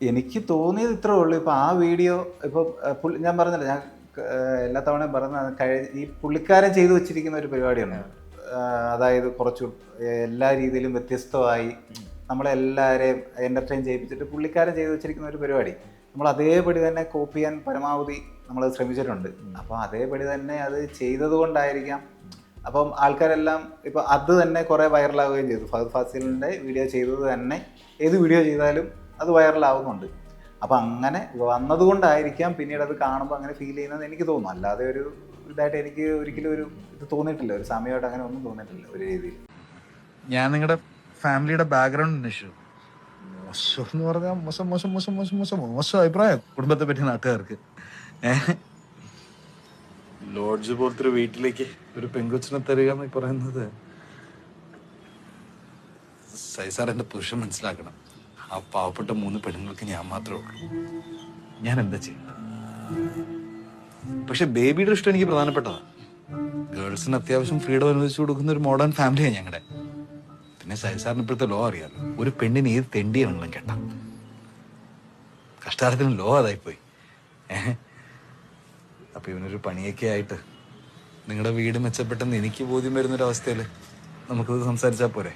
എനിക്ക് തോന്നിയത് ഇത്രേ ഉള്ളൂ. ഇപ്പം ആ വീഡിയോ ഇപ്പം ഞാൻ പറഞ്ഞില്ല, ഞാൻ എല്ലാ തവണയും പറഞ്ഞ ഈ പുള്ളിക്കാരൻ ചെയ്തു വെച്ചിരിക്കുന്ന ഒരു പരിപാടിയുണ്ട്. അതായത് കുറച്ച് എല്ലാ രീതിയിലും വ്യത്യസ്തമായി നമ്മളെല്ലാവരെയും എൻ്റർടൈൻ ചെയ്യിപ്പിച്ചിട്ട് പുള്ളിക്കാരൻ ചെയ്തു വെച്ചിരിക്കുന്ന ഒരു പരിപാടി നമ്മൾ അതേപടി തന്നെ കോപ്പി ചെയ്യാൻ പരമാവധി നമ്മൾ ശ്രമിച്ചിട്ടുണ്ട്. അപ്പോൾ അതേപടി തന്നെ അത് ചെയ്തത് കൊണ്ടായിരിക്കാം അപ്പം ആൾക്കാരെല്ലാം ഇപ്പം അത് തന്നെ കുറേ വൈറലാവുകയും ചെയ്തു. ഫഹദ് ഫാസിലിൻ്റെ വീഡിയോ ചെയ്തത് തന്നെ ഏത് വീഡിയോ ചെയ്താലും അത് വൈറലാവുന്നുണ്ട്. അപ്പം അങ്ങനെ വന്നതുകൊണ്ടായിരിക്കാം പിന്നീട് അത് കാണുമ്പോൾ അങ്ങനെ ഫീൽ ചെയ്യുന്നത് എനിക്ക് തോന്നുന്നു. അല്ലാതെ ഒരു ഇതായിട്ട് എനിക്ക് ഒരിക്കലും ഒരു ഇത് തോന്നിയിട്ടില്ല, ഒരു സമയമായിട്ട് അങ്ങനെ ഒന്നും തോന്നിയിട്ടില്ല ഒരു രീതിയിൽ. ഞാൻ നിങ്ങളുടെ ഫാമിലിയുടെ ബാക്ക്ഗ്രൗണ്ട് അന്വേഷിച്ചു. മോശം എന്ന് പറഞ്ഞാൽ മോശം മോശം മോശം മോശം മോശം മോശം അഭിപ്രായം കുടുംബത്തെ പറ്റി നാട്ടുകാർക്ക്. ലോഡ്ജ് പോലത്തെ ഒരു വീട്ടിലേക്ക് ഒരു പെൺകൊച്ചിനെ തരിക എന്ന് പറയുന്നത്, സൈസാർ എന്റെ പുരുഷൻ മനസ്സിലാക്കണം. ആ പാവപ്പെട്ട 3 പെണ്ണുങ്ങൾക്ക് ഞാൻ മാത്രമേ ഉള്ളൂ. ഞാൻ എന്താ ചെയ്യുന്നത്? പക്ഷെ ബേബിയുടെ ഇഷ്ടം എനിക്ക് പ്രധാനപ്പെട്ടതാണ്. ഗേൾസിന് അത്യാവശ്യം ഫ്രീഡം അനുവദിച്ചു കൊടുക്കുന്ന ഒരു മോഡേൺ ഫാമിലിയാണ് ഞങ്ങളുടെ. പിന്നെ സൈസാറിന് ഇപ്പോഴത്തെ ലോ അറിയാമല്ലോ, ഒരു പെണ്ണിന് ഏത് തെണ്ടിയാണെങ്കിലും കേട്ടാ. കഷ്ടാരത്തിന് ലോ അതായിപ്പോയി. അപ്പൊ ഇവനൊരു പണിയൊക്കെ ആയിട്ട് നിങ്ങളുടെ വീട് മെച്ചപ്പെട്ടെന്ന് എനിക്ക് ബോധ്യം വരുന്നൊരവസ്ഥയിൽ നമുക്കത് സംസാരിച്ചാൽ പോരെ?